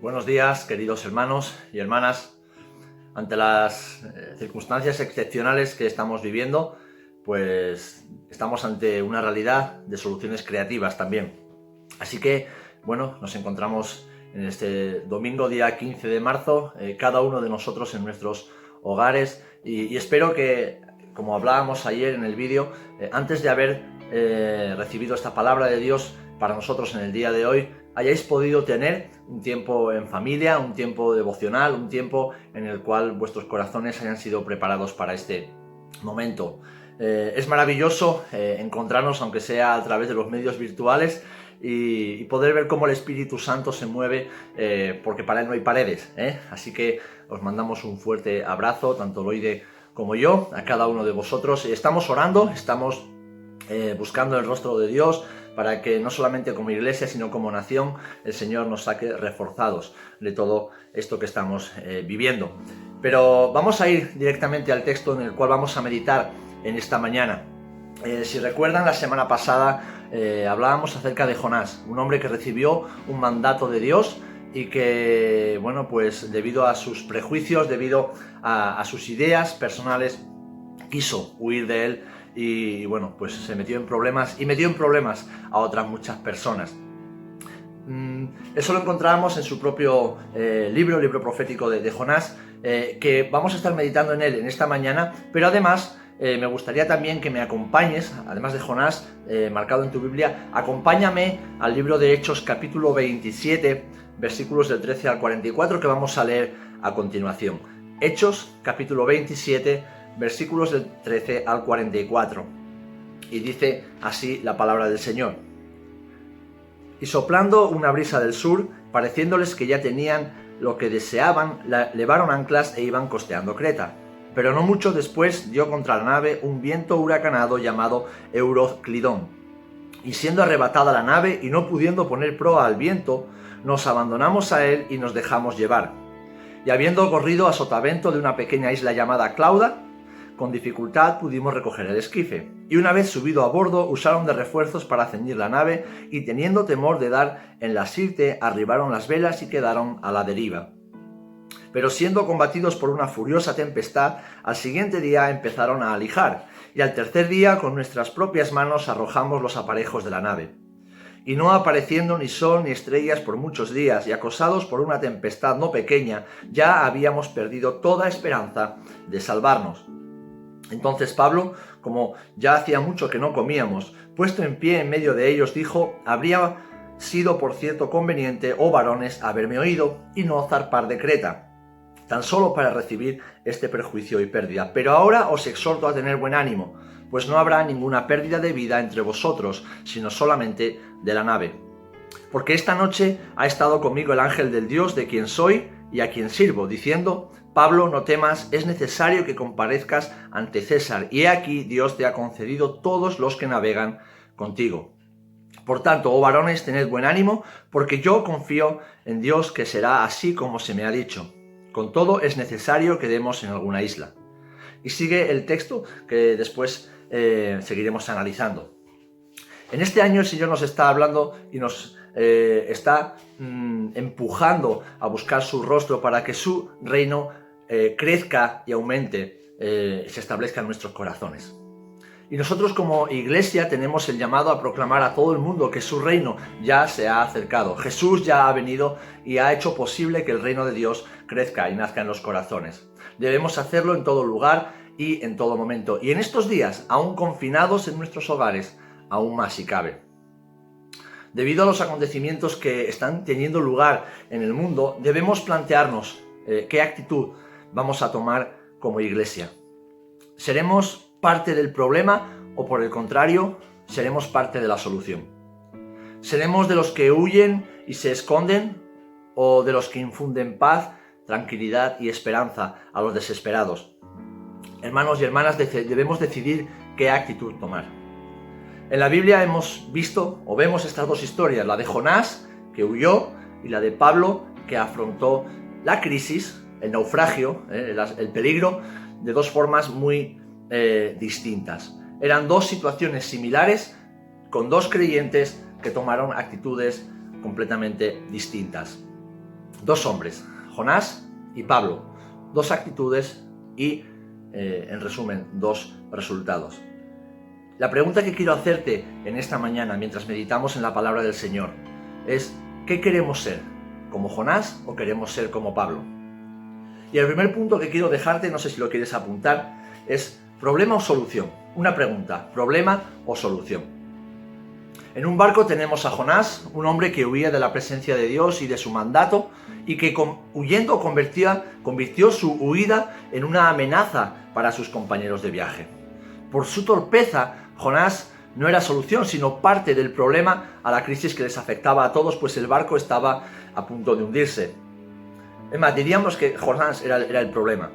Buenos días, queridos hermanos y hermanas. Ante las circunstancias excepcionales que estamos viviendo, pues estamos ante una realidad de soluciones creativas también. Así que, bueno, nos encontramos en este domingo, día 15 de marzo, cada uno de nosotros en nuestros hogares y espero que, como hablábamos ayer en el vídeo, antes de haber recibido esta palabra de Dios para nosotros en el día de hoy, hayáis podido tener un tiempo en familia, un tiempo devocional, un tiempo en el cual vuestros corazones hayan sido preparados para este momento. Es maravilloso encontrarnos, aunque sea a través de los medios virtuales, y poder ver cómo el Espíritu Santo se mueve, porque para Él no hay paredes, Así que os mandamos un fuerte abrazo, tanto Loide como yo, a cada uno de vosotros. Estamos orando, estamos buscando el rostro de Dios, para que no solamente como iglesia, sino como nación, el Señor nos saque reforzados de todo esto que estamos viviendo. Pero vamos a ir directamente al texto en el cual vamos a meditar en esta mañana. Si recuerdan, la semana pasada hablábamos acerca de Jonás, un hombre que recibió un mandato de Dios y que, bueno, pues debido a sus prejuicios, debido a sus ideas personales, quiso huir de él y, bueno, pues se metió en problemas y metió en problemas a otras muchas personas. Eso lo encontramos en su propio libro profético de Jonás, que vamos a estar meditando en él en esta mañana, pero además me gustaría también que me acompañes, además de Jonás marcado en tu Biblia, acompáñame al libro de Hechos capítulo 27, versículos del 13 al 44, que vamos a leer a continuación. Hechos capítulo 27, versículos del 13 al 44. Y dice así la palabra del Señor. Y soplando una brisa del sur, pareciéndoles que ya tenían lo que deseaban, levaron anclas e iban costeando Creta. Pero no mucho después dio contra la nave un viento huracanado llamado Euroclidón. Y siendo arrebatada la nave y no pudiendo poner proa al viento, nos abandonamos a él y nos dejamos llevar. Y habiendo corrido a sotavento de una pequeña isla llamada Clauda, con dificultad pudimos recoger el esquife, y una vez subido a bordo usaron de refuerzos para ceñir la nave, y teniendo temor de dar en la sirte, arribaron las velas y quedaron a la deriva. Pero siendo combatidos por una furiosa tempestad, al siguiente día empezaron a alijar, y al tercer día con nuestras propias manos arrojamos los aparejos de la nave. Y no apareciendo ni sol ni estrellas por muchos días, y acosados por una tempestad no pequeña, ya habíamos perdido toda esperanza de salvarnos. Entonces Pablo, como ya hacía mucho que no comíamos, puesto en pie en medio de ellos, dijo: habría sido por cierto conveniente, oh varones, haberme oído y no zarpar de Creta, tan solo para recibir este perjuicio y pérdida. Pero ahora os exhorto a tener buen ánimo, pues no habrá ninguna pérdida de vida entre vosotros, sino solamente de la nave. Porque esta noche ha estado conmigo el ángel del Dios de quien soy y a quien sirvo, diciendo: Pablo, no temas, es necesario que comparezcas ante César, y he aquí Dios te ha concedido todos los que navegan contigo. Por tanto, oh varones, tened buen ánimo, porque yo confío en Dios que será así como se me ha dicho. Con todo es necesario que demos en alguna isla. Y sigue el texto que después seguiremos analizando. En este año el Señor nos está hablando y nos está empujando a buscar su rostro para que su reino crezca y aumente, se establezca en nuestros corazones. Y nosotros como iglesia tenemos el llamado a proclamar a todo el mundo que su reino ya se ha acercado. Jesús ya ha venido y ha hecho posible que el reino de Dios crezca y nazca en los corazones. Debemos hacerlo en todo lugar y en todo momento. Y en estos días, aún confinados en nuestros hogares, aún más si cabe. Debido a los acontecimientos que están teniendo lugar en el mundo, debemos plantearnos qué actitud vamos a tomar como iglesia. ¿Seremos parte del problema o, por el contrario, seremos parte de la solución? ¿Seremos de los que huyen y se esconden o de los que infunden paz, tranquilidad y esperanza a los desesperados? Hermanos y hermanas, debemos decidir qué actitud tomar. En la Biblia hemos visto o vemos estas dos historias, la de Jonás, que huyó, y la de Pablo, que afrontó la crisis, el naufragio, el peligro, de dos formas muy distintas. Eran dos situaciones similares, con dos creyentes que tomaron actitudes completamente distintas. Dos hombres, Jonás y Pablo, dos actitudes y, en resumen, dos resultados. La pregunta que quiero hacerte en esta mañana, mientras meditamos en la palabra del Señor, es: ¿qué queremos ser? ¿Como Jonás o queremos ser como Pablo? Y el primer punto que quiero dejarte, no sé si lo quieres apuntar, es ¿problema o solución? Una pregunta, ¿problema o solución? En un barco tenemos a Jonás, un hombre que huía de la presencia de Dios y de su mandato, y que huyendo convirtió su huida en una amenaza para sus compañeros de viaje. Por su torpeza, Jonás no era solución, sino parte del problema a la crisis que les afectaba a todos, pues el barco estaba a punto de hundirse. Es más, diríamos que Jonás era el problema.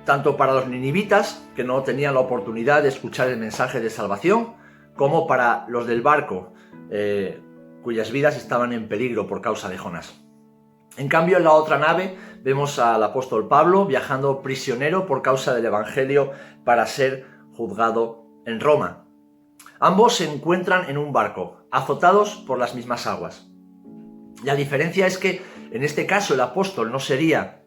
Tanto para los ninivitas, que no tenían la oportunidad de escuchar el mensaje de salvación, como para los del barco, cuyas vidas estaban en peligro por causa de Jonás. En cambio, en la otra nave vemos al apóstol Pablo viajando prisionero por causa del Evangelio para ser juzgado en Roma. Ambos se encuentran en un barco, azotados por las mismas aguas. La diferencia es que en este caso el apóstol no sería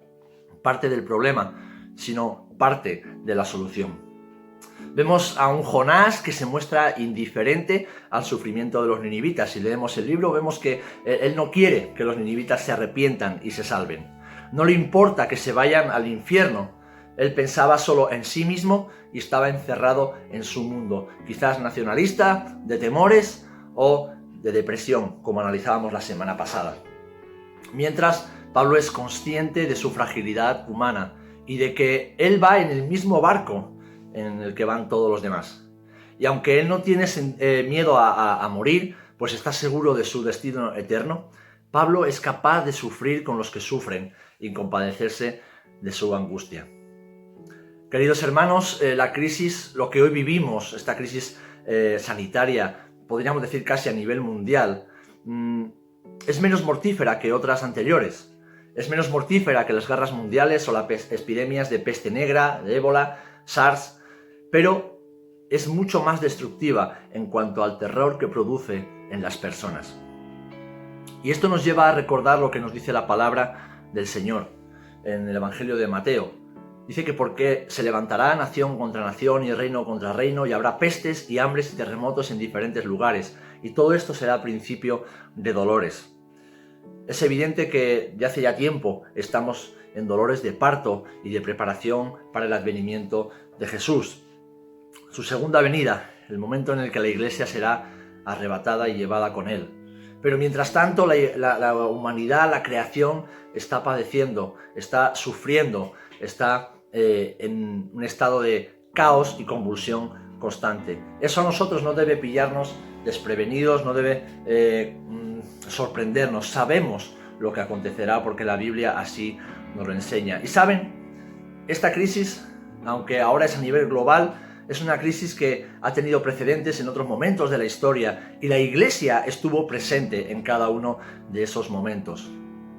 parte del problema, sino parte de la solución. Vemos a un Jonás que se muestra indiferente al sufrimiento de los ninivitas. Si leemos el libro vemos que él no quiere que los ninivitas se arrepientan y se salven. No le importa que se vayan al infierno. Él pensaba solo en sí mismo y estaba encerrado en su mundo, quizás nacionalista, de temores o de depresión, como analizábamos la semana pasada. Mientras, Pablo es consciente de su fragilidad humana y de que él va en el mismo barco en el que van todos los demás. Y aunque él no tiene miedo a morir, pues está seguro de su destino eterno, Pablo es capaz de sufrir con los que sufren y compadecerse de su angustia. Queridos hermanos, la crisis, lo que hoy vivimos, esta crisis sanitaria, podríamos decir casi a nivel mundial, es menos mortífera que otras anteriores. Es menos mortífera que las guerras mundiales o las epidemias de peste negra, de ébola, SARS, pero es mucho más destructiva en cuanto al terror que produce en las personas. Y esto nos lleva a recordar lo que nos dice la palabra del Señor en el Evangelio de Mateo. Dice que porque se levantará nación contra nación y reino contra reino, y habrá pestes y hambres y terremotos en diferentes lugares, y todo esto será principio de dolores. Es evidente que de hace ya tiempo estamos en dolores de parto y de preparación para el advenimiento de Jesús. Su segunda venida, el momento en el que la Iglesia será arrebatada y llevada con Él. Pero mientras tanto la humanidad, la creación, está padeciendo, está sufriendo, está en un estado de caos y convulsión constante. Eso a nosotros no debe pillarnos desprevenidos, no debe sorprendernos. Sabemos lo que acontecerá porque la Biblia así nos lo enseña. Y saben, esta crisis, aunque ahora es a nivel global, es una crisis que ha tenido precedentes en otros momentos de la historia y la Iglesia estuvo presente en cada uno de esos momentos.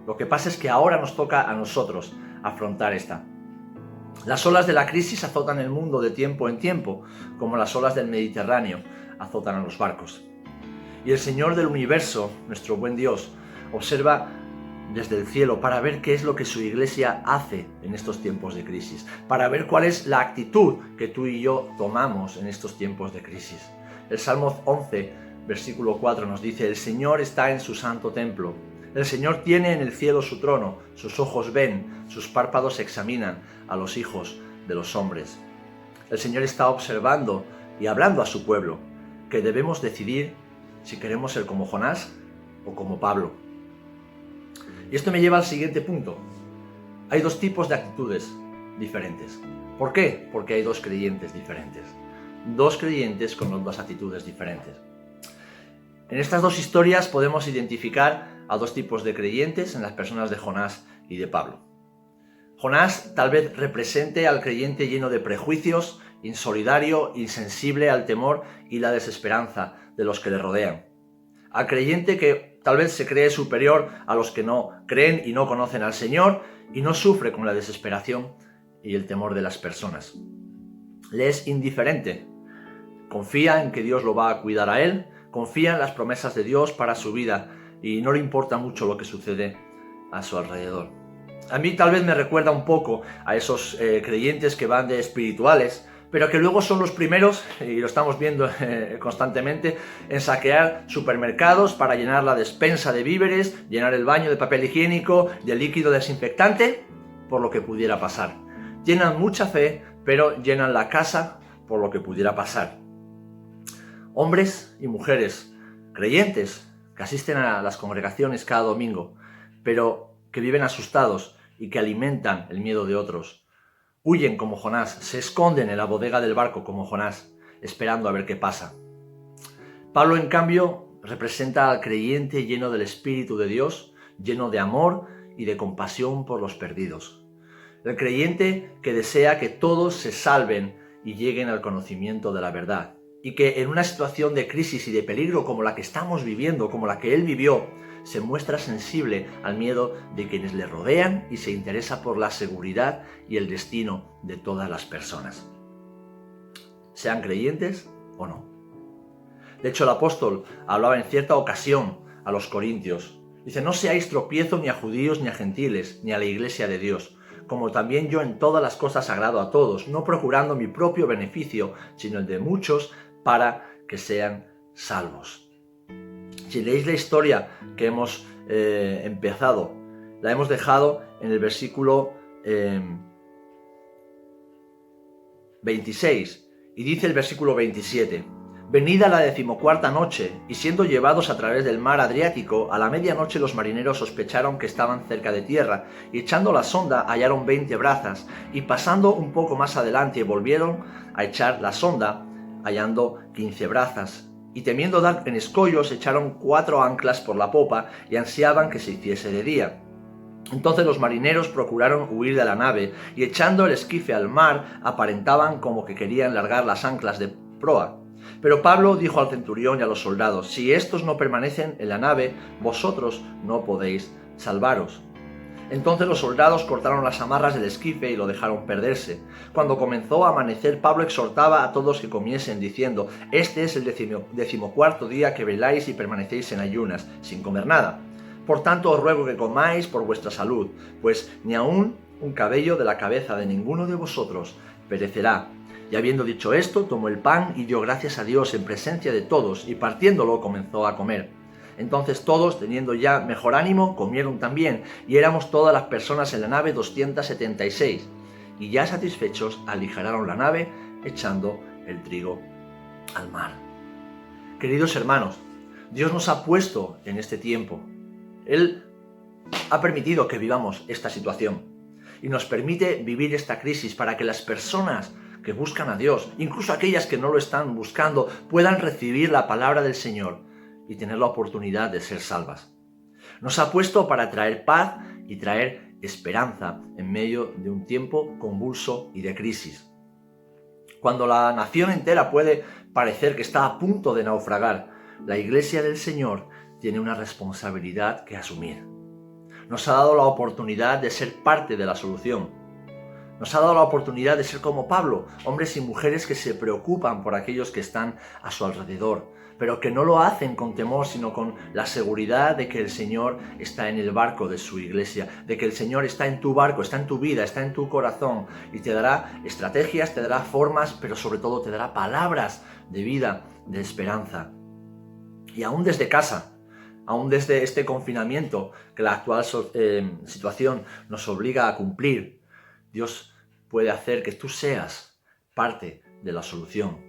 Lo que pasa es que ahora nos toca a nosotros afrontar esta. Las olas de la crisis azotan el mundo de tiempo en tiempo, como las olas del Mediterráneo azotan a los barcos. Y el Señor del universo, nuestro buen Dios, observa desde el cielo para ver qué es lo que su Iglesia hace en estos tiempos de crisis, para ver cuál es la actitud que tú y yo tomamos en estos tiempos de crisis. El Salmo 11, versículo 4 nos dice: el Señor está en su santo templo. El Señor tiene en el cielo su trono, sus ojos ven, sus párpados examinan a los hijos de los hombres. El Señor está observando y hablando a su pueblo, que debemos decidir si queremos ser como Jonás o como Pablo. Y esto me lleva al siguiente punto. Hay dos tipos de actitudes diferentes. ¿Por qué? Porque hay dos creyentes diferentes. Dos creyentes con dos actitudes diferentes. En estas dos historias podemos identificar a dos tipos de creyentes en las personas de Jonás y de Pablo. Jonás tal vez represente al creyente lleno de prejuicios, insolidario, insensible al temor y la desesperanza de los que le rodean. Al creyente que tal vez se cree superior a los que no creen y no conocen al Señor y no sufre con la desesperación y el temor de las personas. Le es indiferente. Confía en que Dios lo va a cuidar a él, confía en las promesas de Dios para su vida y no le importa mucho lo que sucede a su alrededor. A mí tal vez me recuerda un poco a esos creyentes que van de espirituales, pero que luego son los primeros, y lo estamos viendo constantemente, en saquear supermercados para llenar la despensa de víveres, llenar el baño de papel higiénico, de líquido desinfectante, por lo que pudiera pasar. Llenan mucha fe, pero llenan la casa por lo que pudiera pasar. Hombres y mujeres creyentes que asisten a las congregaciones cada domingo, pero que viven asustados y que alimentan el miedo de otros. Huyen como Jonás, se esconden en la bodega del barco como Jonás, esperando a ver qué pasa. Pablo, en cambio, representa al creyente lleno del Espíritu de Dios, lleno de amor y de compasión por los perdidos. El creyente que desea que todos se salven y lleguen al conocimiento de la verdad. Y que en una situación de crisis y de peligro como la que estamos viviendo, como la que él vivió, se muestra sensible al miedo de quienes le rodean y se interesa por la seguridad y el destino de todas las personas, sean creyentes o no. De hecho, el apóstol hablaba en cierta ocasión a los corintios. Dice: no seáis tropiezo ni a judíos ni a gentiles, ni a la iglesia de Dios, como también yo en todas las cosas agrado a todos, no procurando mi propio beneficio, sino el de muchos, para que sean salvos. Si leéis la historia que hemos empezado, la hemos dejado en el versículo 26, y dice el versículo 27: venida la 14ª noche, y siendo llevados a través del mar Adriático, a la medianoche los marineros sospecharon que estaban cerca de tierra, y echando la sonda hallaron 20 brazas, y pasando un poco más adelante volvieron a echar la sonda, hallando 15 brazas. Y temiendo dar en escollos, echaron 4 anclas por la popa y ansiaban que se hiciese de día. Entonces los marineros procuraron huir de la nave y echando el esquife al mar, aparentaban como que querían largar las anclas de proa. Pero Pablo dijo al centurión y a los soldados: si estos no permanecen en la nave, vosotros no podéis salvaros. Entonces los soldados cortaron las amarras del esquife y lo dejaron perderse. Cuando comenzó a amanecer, Pablo exhortaba a todos que comiesen, diciendo: este es el 14º día que veláis y permanecéis en ayunas, sin comer nada. Por tanto os ruego que comáis por vuestra salud, pues ni aun un cabello de la cabeza de ninguno de vosotros perecerá. Y habiendo dicho esto, tomó el pan y dio gracias a Dios en presencia de todos, y partiéndolo comenzó a comer. Entonces todos, teniendo ya mejor ánimo, comieron también, y éramos todas las personas en la nave 276. Y ya satisfechos, aligeraron la nave, echando el trigo al mar. Queridos hermanos, Dios nos ha puesto en este tiempo. Él ha permitido que vivamos esta situación y nos permite vivir esta crisis para que las personas que buscan a Dios, incluso aquellas que no lo están buscando, puedan recibir la palabra del Señor y tener la oportunidad de ser salvas. Nos ha puesto para traer paz y traer esperanza en medio de un tiempo convulso y de crisis. Cuando la nación entera puede parecer que está a punto de naufragar, la Iglesia del Señor tiene una responsabilidad que asumir. Nos ha dado la oportunidad de ser parte de la solución. Nos ha dado la oportunidad de ser como Pablo, hombres y mujeres que se preocupan por aquellos que están a su alrededor, pero que no lo hacen con temor, sino con la seguridad de que el Señor está en el barco de su iglesia, de que el Señor está en tu barco, está en tu vida, está en tu corazón, y te dará estrategias, te dará formas, pero sobre todo te dará palabras de vida, de esperanza. Y aún desde casa, aún desde este confinamiento que la actual situación nos obliga a cumplir, Dios puede hacer que tú seas parte de la solución.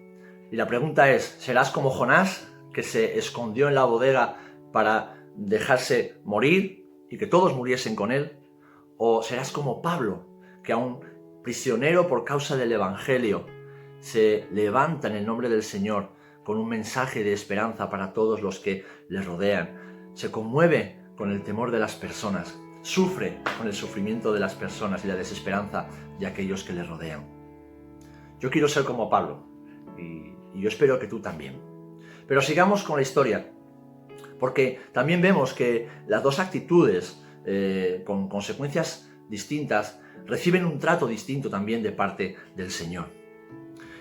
Y la pregunta es, ¿serás como Jonás, que se escondió en la bodega para dejarse morir y que todos muriesen con él? ¿O serás como Pablo, que aún prisionero por causa del Evangelio, se levanta en el nombre del Señor con un mensaje de esperanza para todos los que le rodean? Se conmueve con el temor de las personas, sufre con el sufrimiento de las personas y la desesperanza de aquellos que le rodean. Yo quiero ser como Pablo y yo espero que tú también. Pero sigamos con la historia, porque también vemos que las dos actitudes, con consecuencias distintas, reciben un trato distinto también de parte del Señor.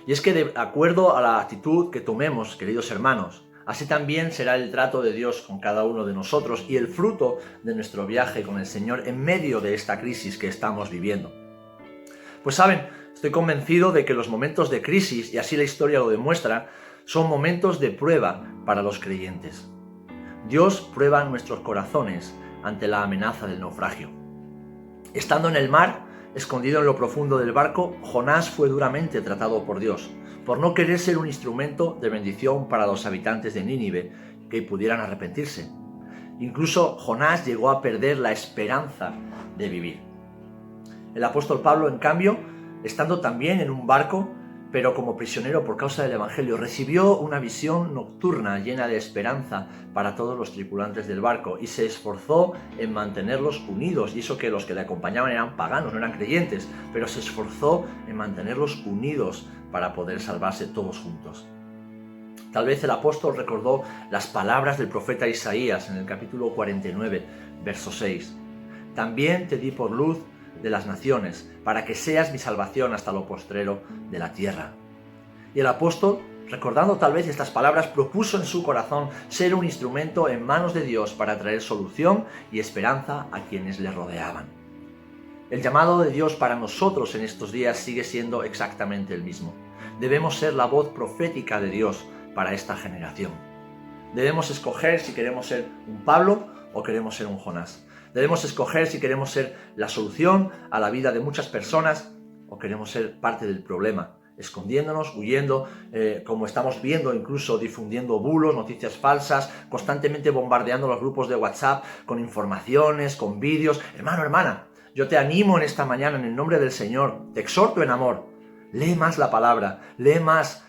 Y es que de acuerdo a la actitud que tomemos, queridos hermanos, Así también será el trato de Dios con cada uno de nosotros y el fruto de nuestro viaje con el Señor en medio de esta crisis que estamos viviendo. Pues saben, estoy convencido de que los momentos de crisis, y así la historia lo demuestra, son momentos de prueba para los creyentes. Dios prueba nuestros corazones ante la amenaza del naufragio. Estando en el mar, escondido en lo profundo del barco, Jonás fue duramente tratado por Dios, por no querer ser un instrumento de bendición para los habitantes de Nínive que pudieran arrepentirse. Incluso Jonás llegó a perder la esperanza de vivir. El apóstol Pablo, en cambio, estando también en un barco, pero como prisionero por causa del Evangelio, recibió una visión nocturna llena de esperanza para todos los tripulantes del barco y se esforzó en mantenerlos unidos. Y eso que los que le acompañaban eran paganos, no eran creyentes, pero se esforzó en mantenerlos unidos para poder salvarse todos juntos. Tal vez el apóstol recordó las palabras del profeta Isaías en el capítulo 49, verso 6. También te di por luz de las naciones, para que seas mi salvación hasta lo postrero de la tierra. Y el apóstol, recordando tal vez estas palabras, propuso en su corazón ser un instrumento en manos de Dios para traer solución y esperanza a quienes le rodeaban. El llamado de Dios para nosotros en estos días sigue siendo exactamente el mismo. Debemos ser la voz profética de Dios para esta generación. Debemos escoger si queremos ser un Pablo o queremos ser un Jonás. Debemos escoger si queremos ser la solución a la vida de muchas personas o queremos ser parte del problema, escondiéndonos, huyendo, como estamos viendo, incluso difundiendo bulos, noticias falsas, constantemente bombardeando los grupos de WhatsApp con informaciones, con vídeos. Hermano, hermana, yo te animo en esta mañana en el nombre del Señor, te exhorto en amor, lee más la palabra, lee más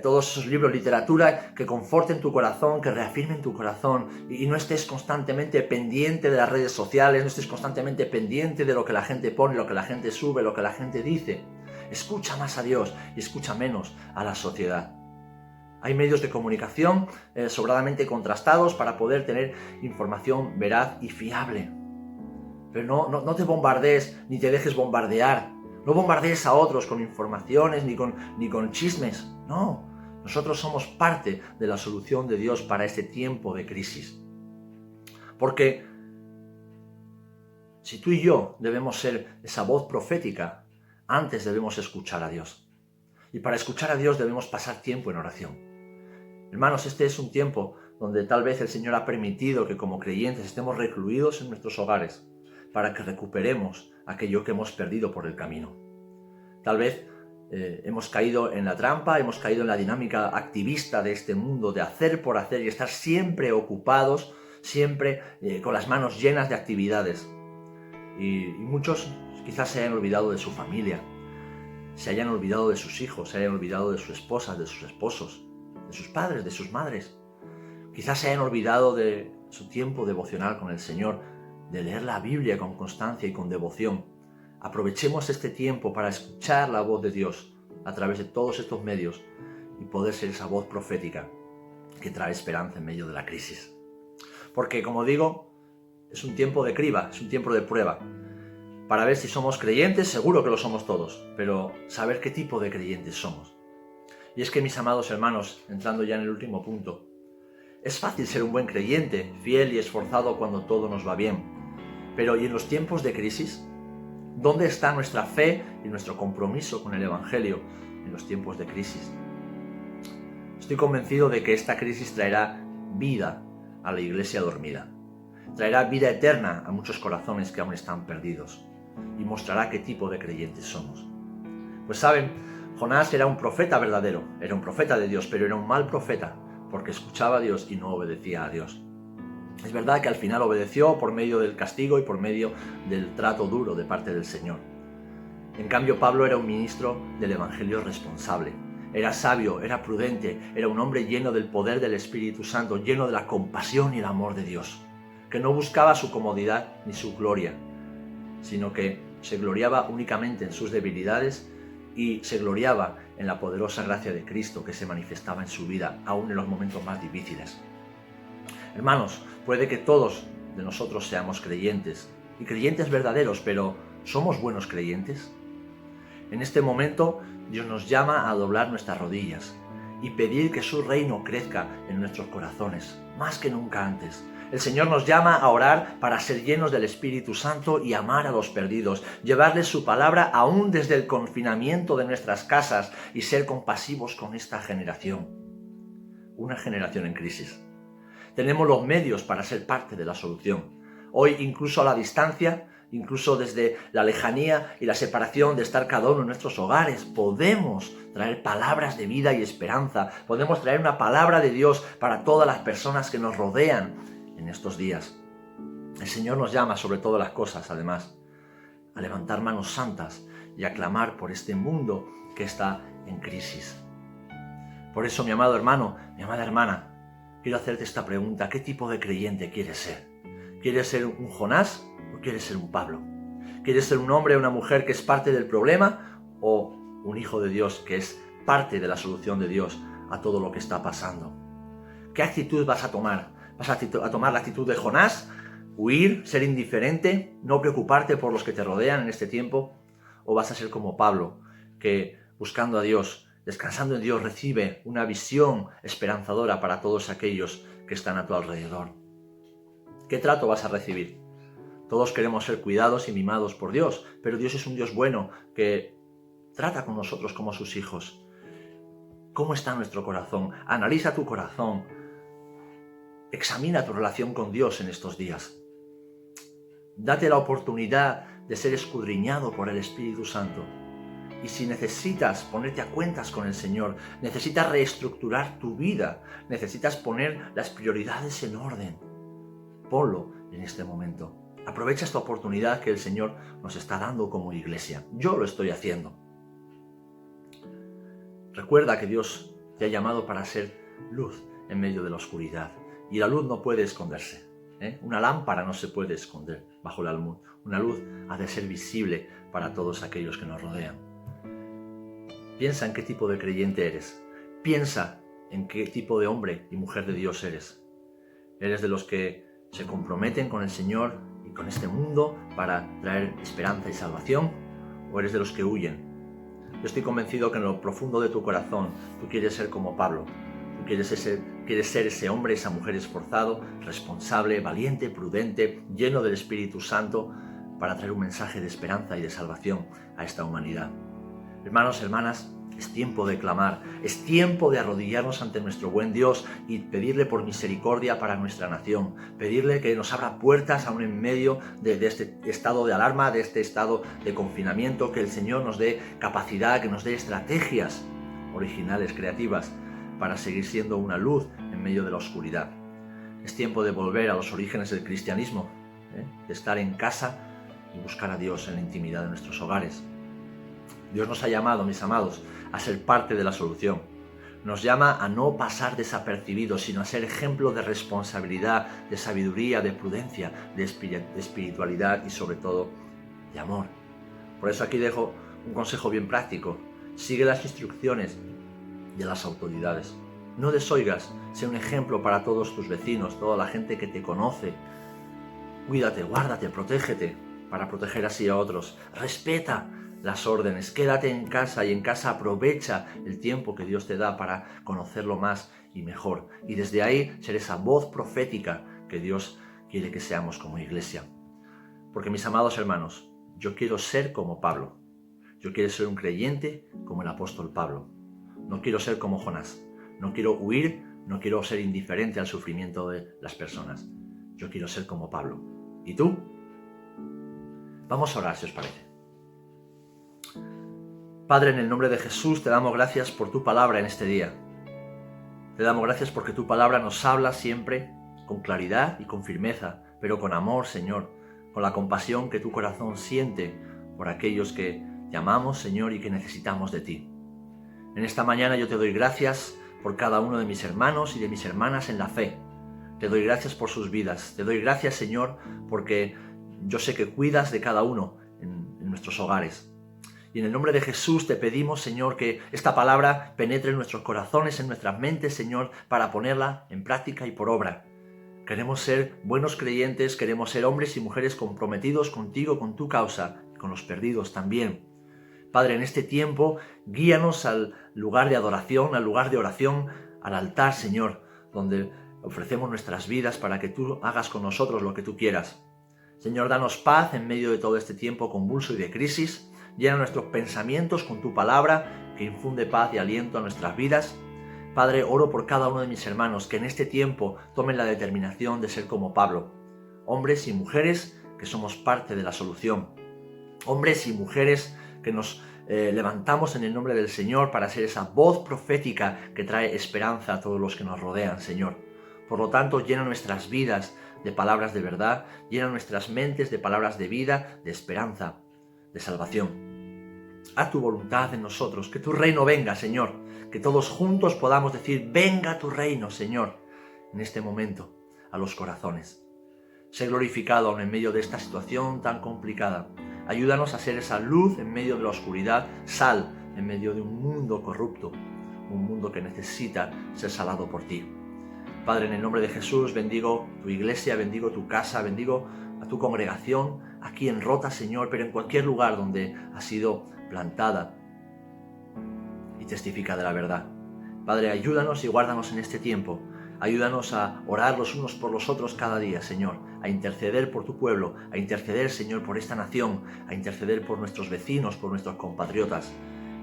todos esos libros, literatura que conforten tu corazón, que reafirmen tu corazón y no estés constantemente pendiente de las redes sociales, no estés constantemente pendiente de lo que la gente pone, lo que la gente sube, lo que la gente dice. Escucha más a Dios y escucha menos a la sociedad. Hay medios de comunicación sobradamente contrastados para poder tener información veraz y fiable. Pero no te bombardees ni te dejes bombardear. No bombardees a otros con informaciones ni con chismes. No, nosotros somos parte de la solución de Dios para este tiempo de crisis. Porque si tú y yo debemos ser esa voz profética, antes debemos escuchar a Dios. Y para escuchar a Dios debemos pasar tiempo en oración. Hermanos, este es un tiempo donde tal vez el Señor ha permitido que como creyentes estemos recluidos en nuestros hogares para que recuperemos aquello que hemos perdido por el camino. Tal vez hemos caído en la trampa, hemos caído en la dinámica activista de este mundo de hacer por hacer y estar siempre ocupados, siempre con las manos llenas de actividades. Y muchos quizás se hayan olvidado de su familia, se hayan olvidado de sus hijos, se hayan olvidado de sus esposas, de sus esposos, de sus padres, de sus madres. Quizás se hayan olvidado de su tiempo devocional con el Señor, de leer la Biblia con constancia y con devoción. Aprovechemos este tiempo para escuchar la voz de Dios a través de todos estos medios y poder ser esa voz profética que trae esperanza en medio de la crisis. Porque, como digo, es un tiempo de criba, es un tiempo de prueba. Para ver si somos creyentes, seguro que lo somos todos, pero saber qué tipo de creyentes somos. Y es que, mis amados hermanos, entrando ya en el último punto, es fácil ser un buen creyente, fiel y esforzado cuando todo nos va bien. Pero ¿y en los tiempos de crisis? ¿Dónde está nuestra fe y nuestro compromiso con el Evangelio en los tiempos de crisis? Estoy convencido de que esta crisis traerá vida a la iglesia dormida. Traerá vida eterna a muchos corazones que aún están perdidos y mostrará qué tipo de creyentes somos. Pues saben, Jonás era un profeta verdadero, era un profeta de Dios, pero era un mal profeta porque escuchaba a Dios y no obedecía a Dios. Es verdad que al final obedeció por medio del castigo y por medio del trato duro de parte del Señor. En cambio, Pablo era un ministro del Evangelio responsable. Era sabio, era prudente, era un hombre lleno del poder del Espíritu Santo, lleno de la compasión y el amor de Dios, que no buscaba su comodidad ni su gloria, sino que se gloriaba únicamente en sus debilidades y se gloriaba en la poderosa gracia de Cristo que se manifestaba en su vida, aún en los momentos más difíciles. Hermanos, puede que todos de nosotros seamos creyentes, y creyentes verdaderos, pero ¿somos buenos creyentes? En este momento, Dios nos llama a doblar nuestras rodillas y pedir que su reino crezca en nuestros corazones, más que nunca antes. El Señor nos llama a orar para ser llenos del Espíritu Santo y amar a los perdidos, llevarles su palabra aún desde el confinamiento de nuestras casas y ser compasivos con esta generación. Una generación en crisis. Tenemos los medios para ser parte de la solución. Hoy, incluso a la distancia, incluso desde la lejanía y la separación de estar cada uno en nuestros hogares, podemos traer palabras de vida y esperanza. Podemos traer una palabra de Dios para todas las personas que nos rodean en estos días. El Señor nos llama sobre todas las cosas, además, a levantar manos santas y a clamar por este mundo que está en crisis. Por eso, mi amado hermano, mi amada hermana, quiero hacerte esta pregunta: ¿qué tipo de creyente quieres ser? ¿Quieres ser un Jonás o quieres ser un Pablo? ¿Quieres ser un hombre o una mujer que es parte del problema o un hijo de Dios que es parte de la solución de Dios a todo lo que está pasando? ¿Qué actitud vas a tomar? ¿Vas a tomar la actitud de Jonás? ¿Huir? ¿Ser indiferente? ¿No preocuparte por los que te rodean en este tiempo? ¿O vas a ser como Pablo, que buscando a Dios, descansando en Dios, recibe una visión esperanzadora para todos aquellos que están a tu alrededor? ¿Qué trato vas a recibir? Todos queremos ser cuidados y mimados por Dios, pero Dios es un Dios bueno que trata con nosotros como sus hijos. ¿Cómo está nuestro corazón? Analiza tu corazón. Examina tu relación con Dios en estos días. Date la oportunidad de ser escudriñado por el Espíritu Santo. Y si necesitas ponerte a cuentas con el Señor, necesitas reestructurar tu vida, necesitas poner las prioridades en orden, ponlo en este momento. Aprovecha esta oportunidad que el Señor nos está dando como iglesia. Yo lo estoy haciendo. Recuerda que Dios te ha llamado para ser luz en medio de la oscuridad. Y la luz no puede esconderse. Una lámpara no se puede esconder bajo el almud. Una luz ha de ser visible para todos aquellos que nos rodean. Piensa en qué tipo de creyente eres. Piensa en qué tipo de hombre y mujer de Dios eres. ¿Eres de los que se comprometen con el Señor y con este mundo para traer esperanza y salvación? ¿O eres de los que huyen? Yo estoy convencido que en lo profundo de tu corazón tú quieres ser como Pablo. Tú quieres ser ese hombre, esa mujer esforzado, responsable, valiente, prudente, lleno del Espíritu Santo para traer un mensaje de esperanza y de salvación a esta humanidad. Hermanos, hermanas, es tiempo de clamar, es tiempo de arrodillarnos ante nuestro buen Dios y pedirle por misericordia para nuestra nación, pedirle que nos abra puertas aún en medio de este estado de alarma, de este estado de confinamiento, que el Señor nos dé capacidad, que nos dé estrategias originales, creativas, para seguir siendo una luz en medio de la oscuridad. Es tiempo de volver a los orígenes del cristianismo, de estar en casa y buscar a Dios en la intimidad de nuestros hogares. Dios nos ha llamado, mis amados, a ser parte de la solución. Nos llama a no pasar desapercibidos, sino a ser ejemplo de responsabilidad, de sabiduría, de prudencia, de espiritualidad y sobre todo de amor. Por eso aquí dejo un consejo bien práctico. Sigue las instrucciones de las autoridades. No desoigas, sé un ejemplo para todos tus vecinos, toda la gente que te conoce. Cuídate, guárdate, protégete para proteger así a otros. Respeta las órdenes, quédate en casa y en casa aprovecha el tiempo que Dios te da para conocerlo más y mejor. Y desde ahí ser esa voz profética que Dios quiere que seamos como iglesia. Porque mis amados hermanos, yo quiero ser como Pablo. Yo quiero ser un creyente como el apóstol Pablo. No quiero ser como Jonás. No quiero huir, no quiero ser indiferente al sufrimiento de las personas. Yo quiero ser como Pablo. ¿Y tú? Vamos a orar, si os parece. Padre, en el nombre de Jesús te damos gracias por tu palabra en este día. Te damos gracias porque tu palabra nos habla siempre con claridad y con firmeza, pero con amor, Señor, con la compasión que tu corazón siente por aquellos que te amamos, Señor, y que necesitamos de ti. En esta mañana yo te doy gracias por cada uno de mis hermanos y de mis hermanas en la fe. Te doy gracias por sus vidas. Te doy gracias, Señor, porque yo sé que cuidas de cada uno en nuestros hogares. Y en el nombre de Jesús te pedimos, Señor, que esta palabra penetre en nuestros corazones, en nuestras mentes, Señor, para ponerla en práctica y por obra. Queremos ser buenos creyentes, queremos ser hombres y mujeres comprometidos contigo, con tu causa, y con los perdidos también. Padre, en este tiempo, guíanos al lugar de adoración, al lugar de oración, al altar, Señor, donde ofrecemos nuestras vidas para que tú hagas con nosotros lo que tú quieras. Señor, danos paz en medio de todo este tiempo convulso y de crisis. Llena nuestros pensamientos con tu palabra, que infunde paz y aliento a nuestras vidas. Padre, oro por cada uno de mis hermanos que en este tiempo tomen la determinación de ser como Pablo. Hombres y mujeres que somos parte de la solución. Hombres y mujeres que nos levantamos en el nombre del Señor para ser esa voz profética que trae esperanza a todos los que nos rodean, Señor. Por lo tanto, llena nuestras vidas de palabras de verdad, llena nuestras mentes de palabras de vida, de esperanza, de salvación. Haz tu voluntad en nosotros, que tu reino venga, Señor, que todos juntos podamos decir, venga tu reino, Señor, en este momento, a los corazones. Sé glorificado aún en medio de esta situación tan complicada. Ayúdanos a ser esa luz en medio de la oscuridad, sal en medio de un mundo corrupto, un mundo que necesita ser salado por ti. Padre, en el nombre de Jesús, bendigo tu iglesia, bendigo tu casa, bendigo a tu congregación, aquí en Rota, Señor, pero en cualquier lugar donde ha sido plantada y testifica de la verdad. Padre, ayúdanos y guárdanos en este tiempo. Ayúdanos a orar los unos por los otros cada día, Señor, a interceder por tu pueblo, a interceder, Señor, por esta nación, a interceder por nuestros vecinos, por nuestros compatriotas,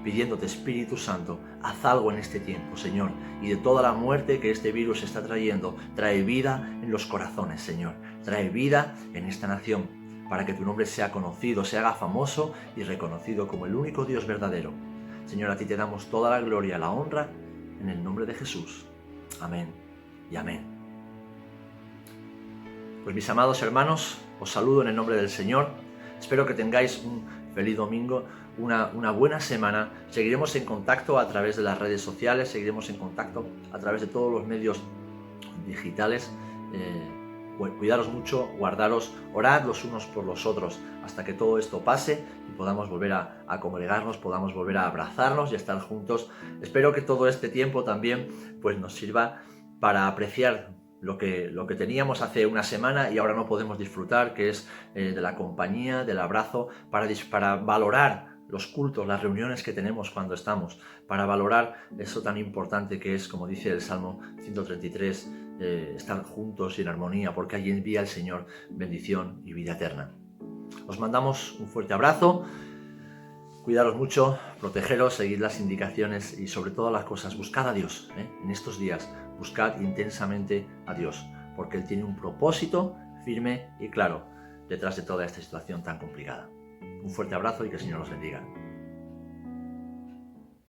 pidiéndote, Espíritu Santo, haz algo en este tiempo, Señor, y de toda la muerte que este virus está trayendo, trae vida en los corazones, Señor, trae vida en esta nación, para que tu nombre sea conocido, se haga famoso y reconocido como el único Dios verdadero. Señor, a ti te damos toda la gloria, la honra, en el nombre de Jesús. Amén y amén. Pues mis amados hermanos, os saludo en el nombre del Señor. Espero que tengáis un feliz domingo, una buena semana. Seguiremos en contacto a través de las redes sociales, seguiremos en contacto a través de todos los medios digitales. Cuidaros mucho, guardaros, orad los unos por los otros hasta que todo esto pase y podamos volver a congregarnos, podamos volver a abrazarnos y a estar juntos. Espero que todo este tiempo también pues, nos sirva para apreciar lo que teníamos hace una semana y ahora no podemos disfrutar, que es de la compañía, del abrazo, para valorar los cultos, las reuniones que tenemos cuando estamos, para valorar eso tan importante que es, como dice el Salmo 133, estar juntos y en armonía, porque allí envía el Señor bendición y vida eterna. Os mandamos un fuerte abrazo, cuidaros mucho, protegeros, seguid las indicaciones y sobre todas las cosas, buscad a Dios, en estos días, buscad intensamente a Dios, porque Él tiene un propósito firme y claro detrás de toda esta situación tan complicada. Un fuerte abrazo y que el Señor os bendiga.